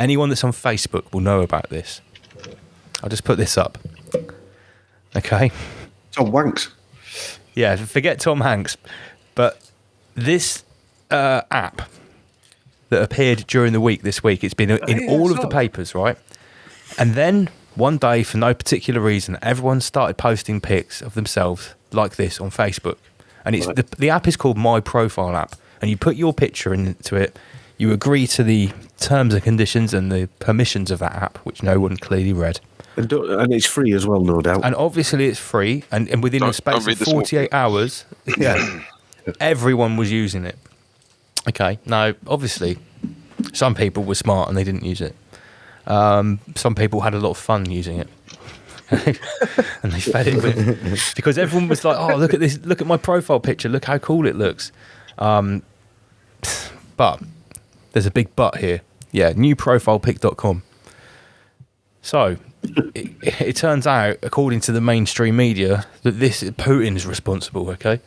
Anyone that's on Facebook will know about this. I'll just put this up. Okay. Tom Wanks. Yeah, forget Tom Hanks. But this app that appeared during the week this week, it's been in all of the papers, right? And then one day, for no particular reason, everyone started posting pics of themselves like this on Facebook. And it's the app is called My Profile App. And you put your picture into it, you agree to the terms and conditions and the permissions of that app, which no one clearly read. And it's free as well, no doubt. And obviously it's free, and within the space of 48 hours, everyone was using it. Okay, now, obviously, some people were smart and they didn't use it. Some people had a lot of fun using it. And they fed it with, because everyone was like, oh, look at this, look at my profile picture, look how cool it looks. But there's a big but here. Yeah, newprofilepic.com. So it turns out, according to the mainstream media, that Putin is responsible, okay?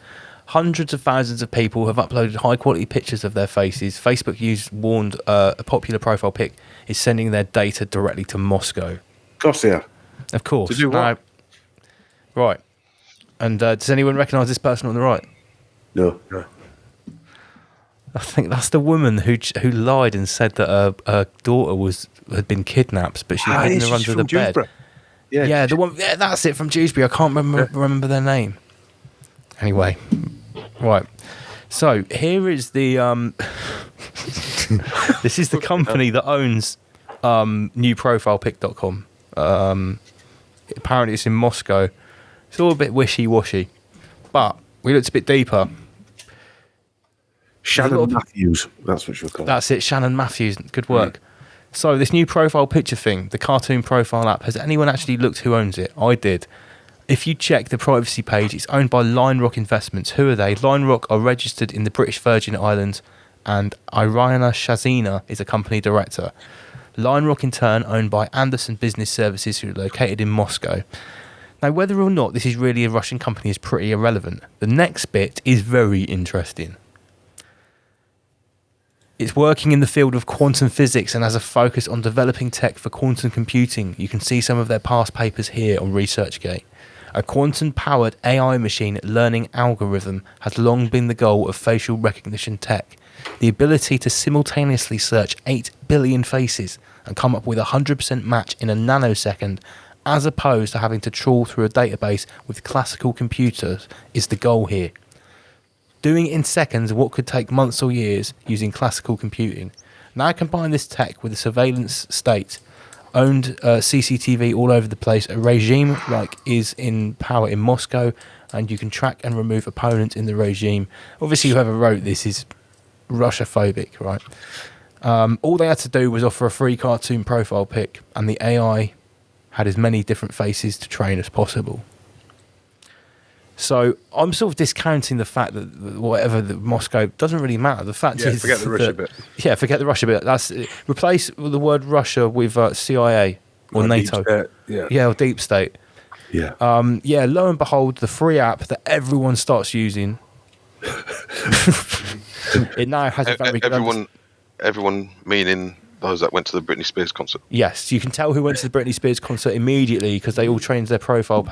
Hundreds of thousands of people have uploaded high-quality pictures of their faces. Facebook warned a popular profile pic is sending their data directly to Moscow. Of course they are. Of course. To do what? Right. And does anyone recognise this person on the right? No. I think that's the woman who lied and said that her daughter had been kidnapped, but she hidden her under the bed. Yeah, the one. Yeah, that's it, from Dewsbury. I can't remember their name. Anyway, right. So here is the. This is the company that owns newprofilepic.com. Apparently, it's in Moscow. It's all a bit wishy-washy, but we looked a bit deeper. Shannon Matthews, that's what she'll call it. That's it, Shannon Matthews. Good work. So this new profile picture thing, the cartoon profile app, has anyone actually looked who owns it? I did. If you check the privacy page, it's owned by Line Rock Investments. Who are they? Line Rock are registered in the British Virgin Islands, and RA67 is a company director. Line Rock, in turn, owned by Anderson Business Services, who are located in Moscow. Now, whether or not this is really a Russian company is pretty irrelevant. The next bit is very interesting. It's working in the field of quantum physics and has a focus on developing tech for quantum computing. You can see some of their past papers here on ResearchGate. A quantum-powered AI machine learning algorithm has long been the goal of facial recognition tech. The ability to simultaneously search 8 billion faces and come up with a 100% match in a nanosecond, as opposed to having to trawl through a database with classical computers, is the goal here. Doing it in seconds what could take months or years using classical computing. Now combine this tech with a surveillance state, owned CCTV all over the place, a regime like is in power in Moscow, and you can track and remove opponents in the regime. Obviously, whoever wrote this is Russia-phobic, right? All they had to do was offer a free cartoon profile pic, and the AI had as many different faces to train as possible. So I'm sort of discounting the fact that whatever the Moscow doesn't really matter. The fact is, forget the Russia bit. Yeah, forget the Russia bit. That's replace the word Russia with CIA or NATO. Or deep state. Yeah. Lo and behold, the free app that everyone starts using, it now has a very good everyone meaning those that went to the Britney Spears concert. Yes, you can tell who went to the Britney Spears concert immediately because they all changed their profile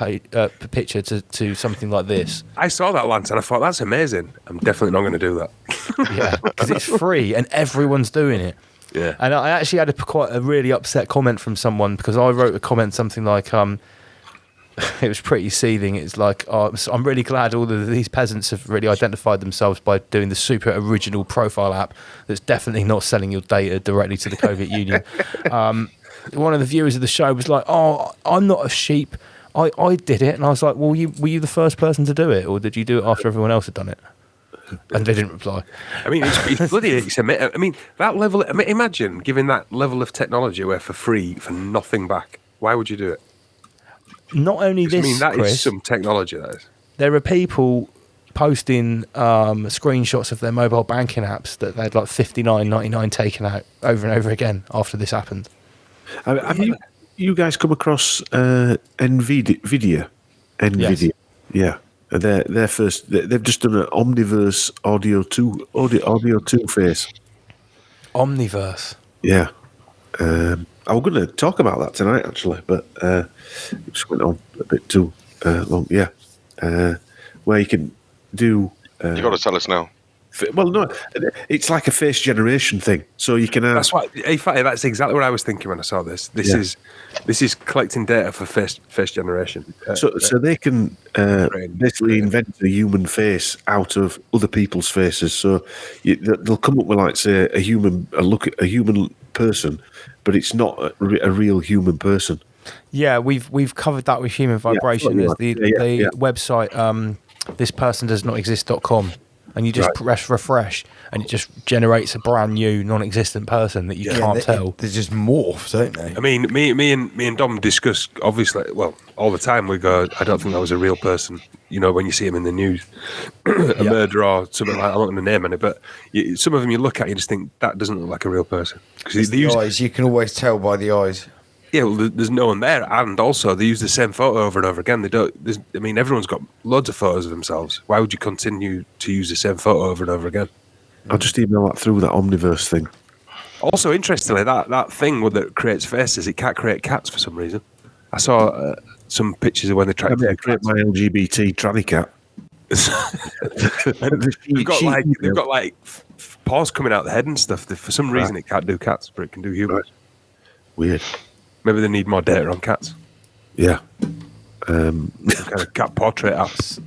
picture to something like this. I saw that once and I thought, that's amazing. I'm definitely not going to do that. Yeah, because it's free and everyone's doing it. Yeah. And I actually had quite a really upset comment from someone because I wrote a comment something like, it was pretty seething. It's like, I'm really glad all of these peasants have really identified themselves by doing the super original profile app that's definitely not selling your data directly to the Soviet Union. One of the viewers of the show was like, oh, I'm not a sheep. I did it. And I was like, well, were you the first person to do it? Or did you do it after everyone else had done it? And they didn't reply. I mean, it's bloody. I mean, that level. I mean, imagine giving that level of technology away for free for nothing back. Why would you do it? Not only this, I mean, that Chris, is some technology, that is. There are people posting screenshots of their mobile banking apps that they had like $59.99 taken out over and over again after this happened. Have you guys come across NVIDIA? Yes. Yeah. They're first. They've just done an Omniverse Audio 2 face. Omniverse. Yeah. I was going to talk about that tonight, actually, but it just went on a bit too long. Yeah, where you can do. You got to tell us now. Well, no, it's like a face generation thing. So you can have. That's what. In fact, that's exactly what I was thinking when I saw this. This is collecting data for face generation. So they can basically invent a human face out of other people's faces. So they'll come up with, like, say, a human person, but it's not a real human person. Yeah, we've covered that with human vibration. There's the website thispersondoesnotexist.com, and you just press refresh, and it just generates a brand new non-existent person that you can't tell. They're just morphs, don't they? I mean, me and Dom discuss, obviously, well, all the time. We go, I don't think that was a real person. You know, when you see him in the news, a murderer or something like that. I'm not going to name any, but some of them you look at, you just think that doesn't look like a real person. Because the eyes, you can always tell by the eyes. Yeah, well, there's no one there, and also they use the same photo over and over again. They don't. I mean, everyone's got loads of photos of themselves. Why would you continue to use the same photo over and over again? I'll just email that through, that Omniverse thing. Also, interestingly, that thing that creates faces, it can't create cats for some reason. I saw some pictures of when they tried to create my LGBT tranny cat. they've got like paws coming out the head and stuff. For some reason, it can't do cats, but it can do humans. Right. Weird. Maybe they need more data on cats. Yeah. Kind of cat portrait apps.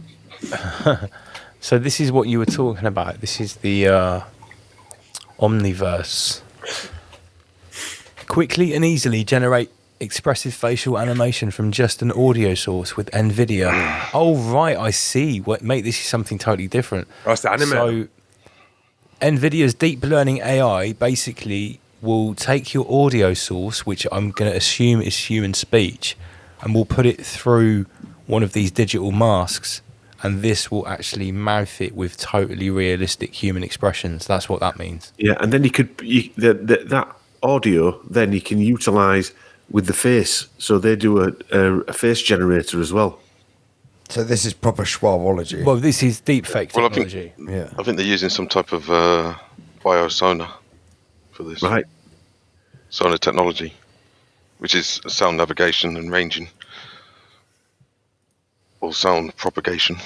So this is what you were talking about. This is the Omniverse. Quickly and easily generate expressive facial animation from just an audio source with NVIDIA. Oh, right, I see. Mate, this is something totally different. Oh, it's the anime. So NVIDIA's deep learning AI basically will take your audio source, which I'm going to assume is human speech, and we'll put it through one of these digital masks, and this will actually mouth it with totally realistic human expressions. That's what that means. Yeah, and then that audio, then you can utilise with the face. So they do a face generator as well. So this is proper schwabology. Well, this is deepfake technology. I think they're using some type of biosonar for this. Right. Sonar technology, which is sound navigation and ranging, or sound propagation.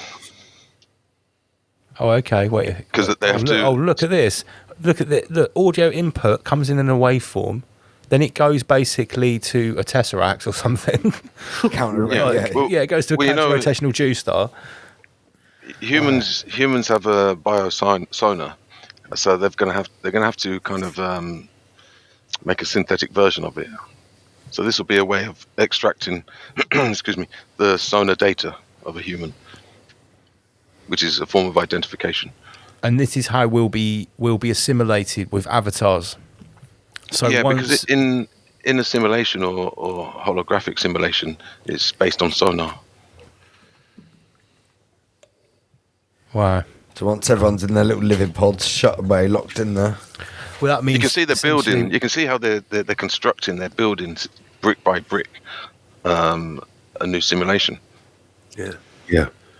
Oh, okay. Wait. Because they have to. Oh, look at this. Look at the audio input comes in a waveform. Then it goes basically to a tesseract or something. It goes to a counter-rotational G-star. Humans have a biosonar, so they're going to have to kind of make a synthetic version of it. So this will be a way of extracting, the sonar data of a human, which is a form of identification. And this is how we'll be assimilated with avatars. So because in a simulation or holographic simulation, it's based on sonar. Wow. So once everyone's in their little living pods, shut away, locked in there. Well, that means you can see they're building. You can see how they're constructing their buildings brick by brick. A new simulation. Yeah.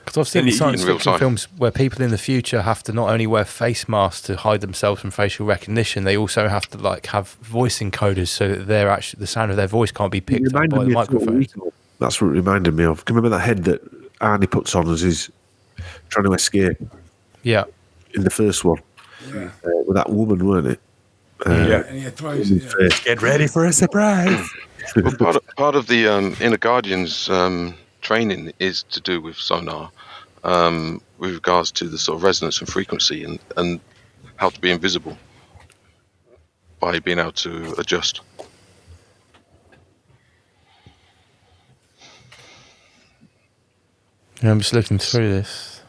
Because I've seen science fiction films where people in the future have to not only wear face masks to hide themselves from facial recognition, they also have to have voice encoders so that the sound of their voice can't be picked up by the microphone. That's what it reminded me of. Can you remember that head that Arnie puts on as he's trying to escape? Yeah. In the first one. Yeah. With that woman, weren't it? And he throws it. Get ready for a surprise. Well, part of the Inner Guardians training is to do with sonar, with regards to the sort of resonance and frequency and how to be invisible by being able to adjust. Yeah, I'm just looking through this.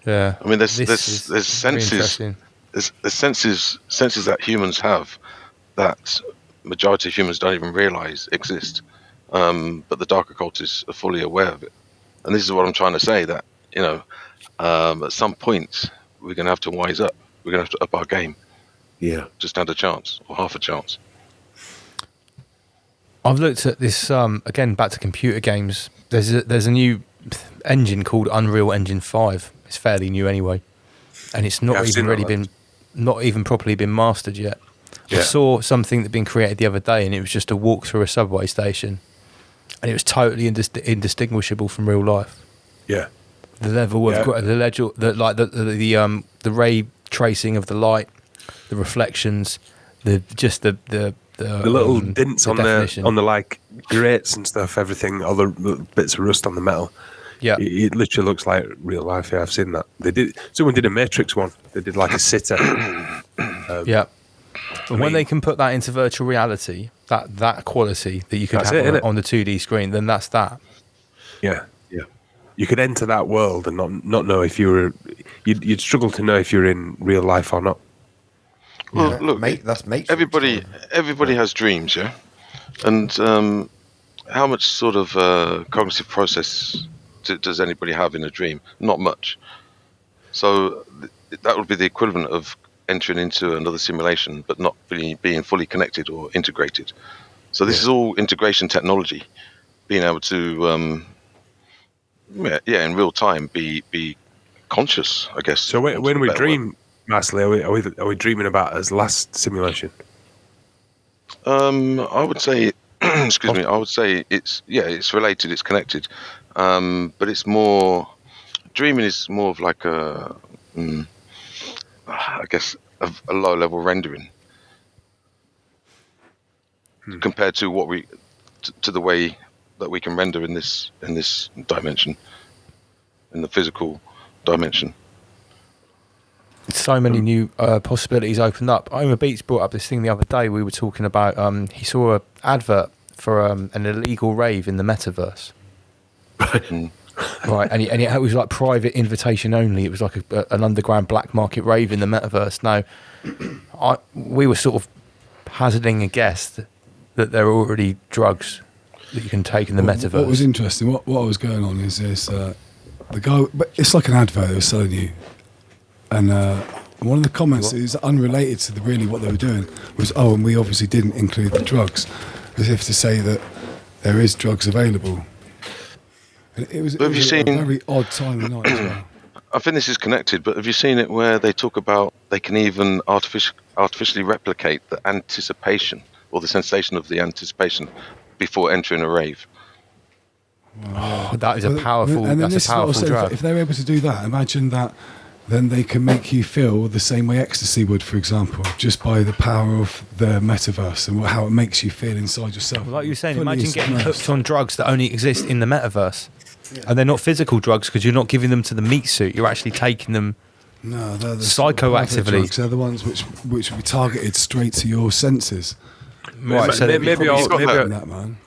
Yeah. I mean, there's senses. There's senses that humans have that majority of humans don't even realize exist. But the dark occultists are fully aware of it. And this is what I'm trying to say, that, at some point we're going to have to wise up. We're going to have to up our game. Yeah. To stand a chance or half a chance. I've looked at this, again, back to computer games. There's a new engine called Unreal Engine 5. It's fairly new anyway. And it's not even really been not even properly been mastered yet. I saw something that had been created the other day, and it was just a walk through a subway station, and it was totally indistinguishable from real life. Yeah, the level of the ray tracing of the light, the reflections, the little dints on the like grates and stuff, everything, all the bits of rust on the metal. Yeah, it literally looks like real life. Yeah, I've seen that. Someone did a Matrix one. They did like a sitter. Yeah. And when they can put that into virtual reality, that quality that you could have on the 2D screen, then that's that. Yeah. You could enter that world and not know if you were. You'd struggle to know if you're in real life or not. Well, look, that's Matrix. Everybody has dreams, yeah. And how much sort of cognitive process does anybody have in a dream? Not much. So that would be the equivalent of entering into another simulation, but not being fully connected or integrated. So this is all integration technology, being able to, in real time, be conscious, I guess. So when we dream, Masley, are we dreaming about as last simulation? I would say, excuse me. I would say it's related, it's connected, but it's more. Dreaming is more of like I guess a low-level rendering compared to to the way that we can render in this dimension, in the physical dimension. So many new possibilities opened up. Omar Beats brought up this thing the other day. We were talking about. He saw an advert for an illegal rave in the metaverse. Right, and it was like private invitation only. It was like an underground black market rave in the metaverse. Now, we were sort of hazarding a guess that there are already drugs that you can take in the metaverse. What was interesting, what was going on is this, the guy, but it's like an advert they were selling you. And one of the comments is unrelated to really what they were doing was, and we obviously didn't include the drugs, as if to say that there is drugs available. It was a very odd time of night as well. I think this is connected, but have you seen it where they talk about they can even artificially replicate the anticipation or the sensation of the anticipation before entering a rave? Wow. That is a powerful drug. If they're able to do that, imagine that then they can make you feel the same way ecstasy would, for example, just by the power of the metaverse and how it makes you feel inside yourself. Like you were saying, imagine getting hooked on drugs that only exist in the metaverse. Yeah. And they're not physical drugs because you're not giving them to the meat suit. You're actually taking them they're the psychoactively. Drugs. They're the ones which will be targeted straight to your senses. Right, so maybe all that on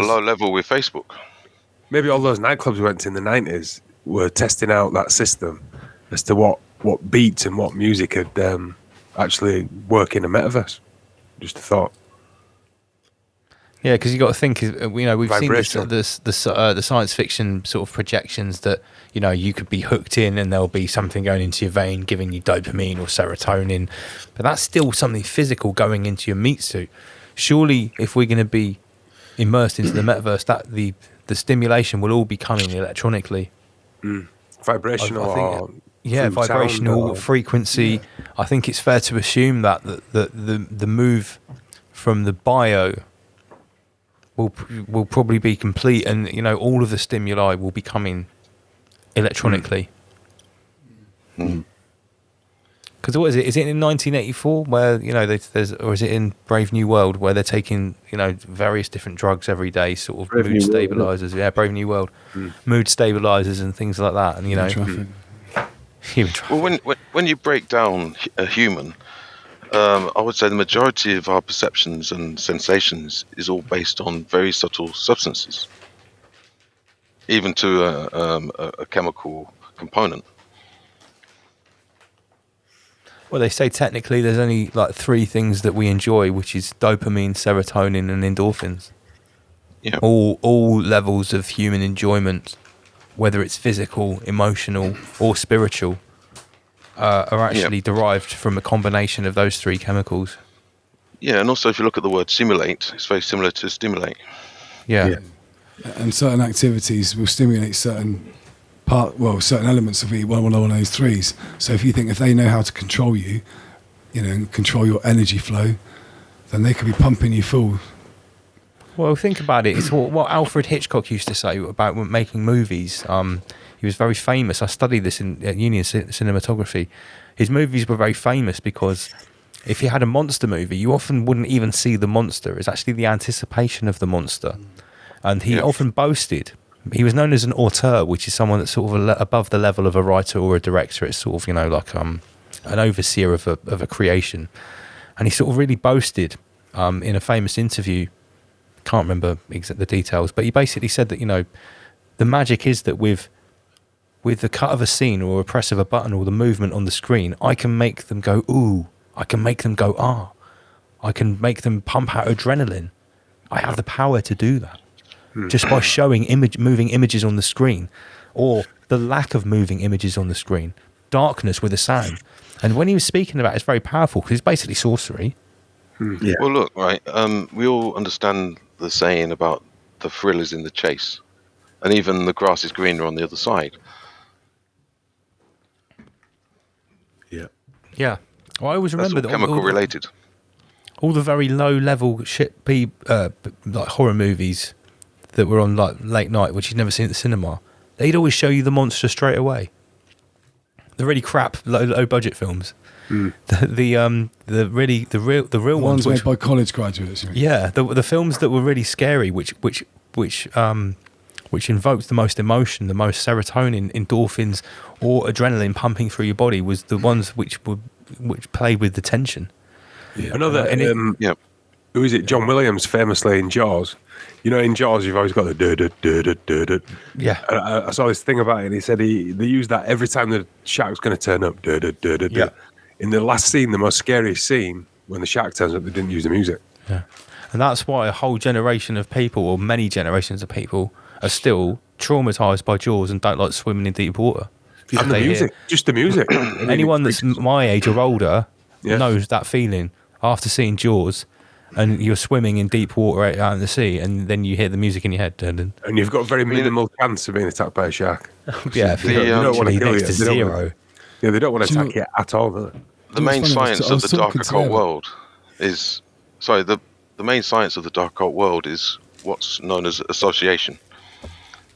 a low level with Facebook. Maybe all those nightclubs we went to in the 90s were testing out that system as to what beats and what music could actually work in a metaverse. Just a thought. Yeah, because you got to think. We've seen the science fiction sort of projections that you could be hooked in, and there'll be something going into your vein, giving you dopamine or serotonin. But that's still something physical going into your meat suit. Surely, if we're going to be immersed into the metaverse, that the stimulation will all be coming electronically. Vibrational. Vibrational frequency. I think it's fair to assume that the move from the bio will probably be complete, and all of the stimuli will be coming electronically. Because what is it? Is it in 1984 where there's, or is it in Brave New World where they're taking various different drugs every day, sort of Brave mood stabilizers? Yeah, Brave New World, mood stabilizers and things like that, and human traffic. Well, when you break down a human. I would say the majority of our perceptions and sensations is all based on very subtle substances, even to a chemical component. Well, they say technically there's only like 3 things that we enjoy, which is dopamine, serotonin, and endorphins. Yeah. All levels of human enjoyment, whether it's physical, emotional, or spiritual, are actually derived from a combination of those 3 chemicals. Yeah, and also if you look at the word simulate, it's very similar to stimulate. Yeah. And certain activities will stimulate certain elements of one of those 3s. So if they know how to control you, and control your energy flow, then they could be pumping you full. Well, think about it. It's what Alfred Hitchcock used to say about making movies. He was very famous. I studied this at uni in cinematography. His movies were very famous because if he had a monster movie, you often wouldn't even see the monster. It's actually the anticipation of the monster. And he often boasted. He was known as an auteur, which is someone that's sort of above the level of a writer or a director. It's sort of, like an overseer of a creation. And he sort of really boasted in a famous interview. Can't remember the details, but he basically said that, the magic is that with the cut of a scene or a press of a button or the movement on the screen, I can make them go, ooh. I can make them go, ah. I can make them pump out adrenaline. I have the power to do that. Just by showing moving images on the screen, or the lack of moving images on the screen. Darkness with a sound. And when he was speaking about it, it's very powerful because it's basically sorcery. Yeah. Well, look, right. We all understand the saying about the thrill is in the chase, and even the grass is greener on the other side. Yeah. Yeah. Well, I always That's remember all that chemical related. all the very low level like horror movies that were on like late night, which you'd never seen at the cinema, they'd always show you the monster straight away. The really crap low budget films. The real ones made by college graduates. You mean? Yeah, the films that were really scary, which invoked the most emotion, the most serotonin, endorphins, or adrenaline pumping through your body, was the ones which played with the tension. Yeah. Another, who is it? John Williams, famously in Jaws. In Jaws, you've always got the Yeah. I saw this thing about it, and he said they use that every time the shark's going to turn up. Yeah. In the last scene, the most scary scene, when the shark turns up, they didn't use the music. Yeah. And that's why a whole generation of people, or many generations of people, are still traumatized by Jaws and don't like swimming in deep water. And the music, just the music. Anyone that's my age or older knows that feeling after seeing Jaws, and you're swimming in deep water out in the sea, and then you hear the music in your head. And you've got very minimal chance of being attacked by a shark. Yeah, they don't want to kill next to zero. They don't want to attack you at all, do they? The main science of the dark occult world is the main science of the dark occult world is what's known as association,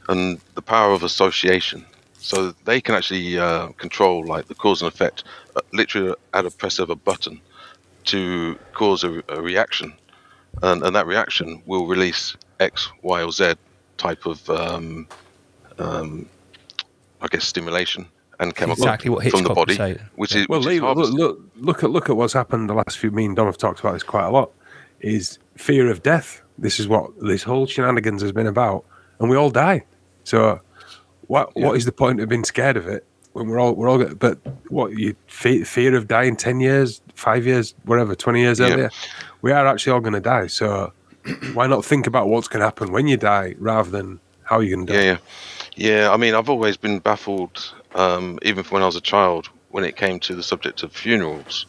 and the power of association. So they can actually control like the cause and effect, literally at a press of a button, to cause a reaction, and that reaction will release X, Y, or Z type of stimulation and chemical from the body, which is look at what's happened the last few. Me and Dom have talked about this quite a lot. Is fear of death. This is what this whole shenanigans has been about, and we all die. So, what is the point of being scared of it when we're all? But what you fear of dying 10 years, 5 years, whatever, 20 years earlier, we are actually all going to die. So, why not think about what's going to happen when you die rather than how you're going to die? Yeah. I mean, I've always been baffled. Even from when I was a child, when it came to the subject of funerals,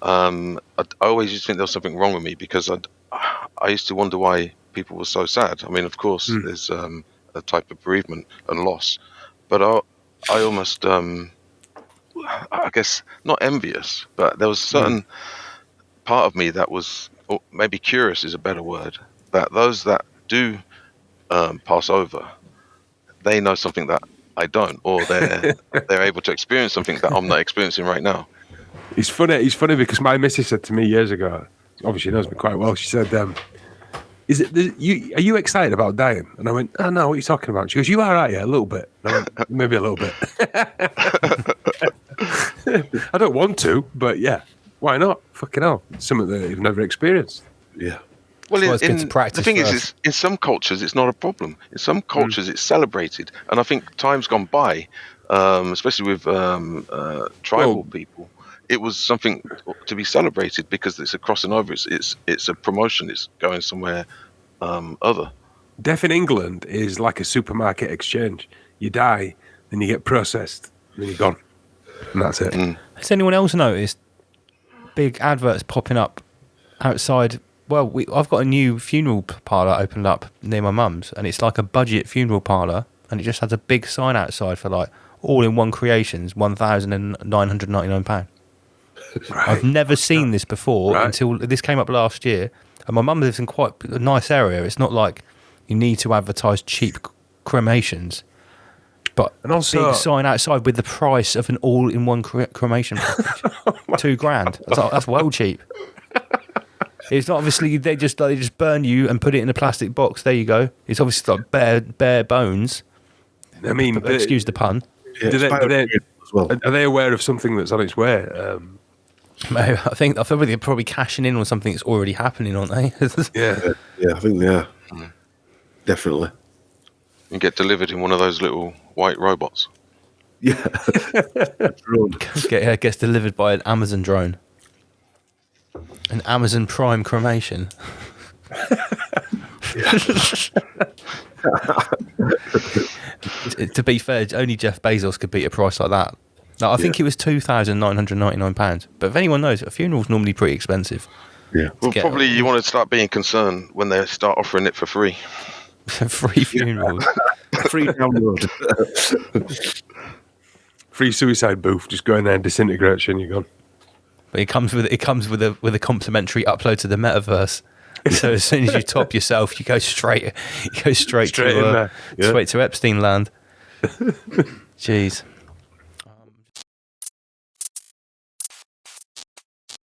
I always used to think there was something wrong with me because I used to wonder why people were so sad. I mean, of course, there's a type of bereavement and loss, but I almost, I guess, not envious, but there was a certain part of me that was, or maybe curious is a better word, that those that do pass over, they know something that I don't, or they're able to experience something that I'm not experiencing right now. It's funny because my missus said to me years ago, obviously knows me quite well, she said, are you excited about dying? And I went, oh no, what are you talking about? She goes, you are, aren't you? A little bit. And I went, maybe a little bit. I don't want to, but yeah, why not? Fucking hell, it's something that you've never experienced. Yeah. Well, the thing is, in some cultures, it's not a problem. In some cultures, it's celebrated. And I think time's gone by, especially with tribal people, it was something to be celebrated because it's a crossing over. It's a promotion. It's going somewhere other. Death in England is like a supermarket exchange. You die, then you get processed, and then you're gone. And that's it. Has anyone else noticed big adverts popping up outside? Well, I've got a new funeral parlour opened up near my mum's, and it's like a budget funeral parlour, and it just has a big sign outside for like all-in-one creations, £1,999. I've never seen this before until this came up last year. And my mum lives in quite a nice area. It's not like you need to advertise cheap cremations. But And also- big sign outside with the price of an all-in-one cremation package. $2,000. That's well cheap. It's not obviously they just burn you and put it in a plastic box. There you go. It's obviously like bare bones. I mean, Excuse the pun. Yeah, do it's biodegradable as well. are they aware of something that's on its way? I think they're probably cashing in on something that's already happening, aren't they? Yeah. Yeah, I think they are. Definitely. You get delivered in one of those little white robots. Yeah. Drone. Gets delivered by an Amazon drone. An Amazon Prime cremation. To be fair, only Jeff Bezos could beat a price like that. Now, I think it was £2,999. But if anyone knows, a funeral's normally pretty expensive. Yeah. Well, get- probably you want to start being concerned when they start offering it for free. Free funerals. Free download. Free suicide booth. Just go in there and disintegrate you and you're gone. But it comes with a complimentary upload to the metaverse. So as soon as you top yourself, you go straight Straight in there. Yeah. straight to Epstein land. Jeez.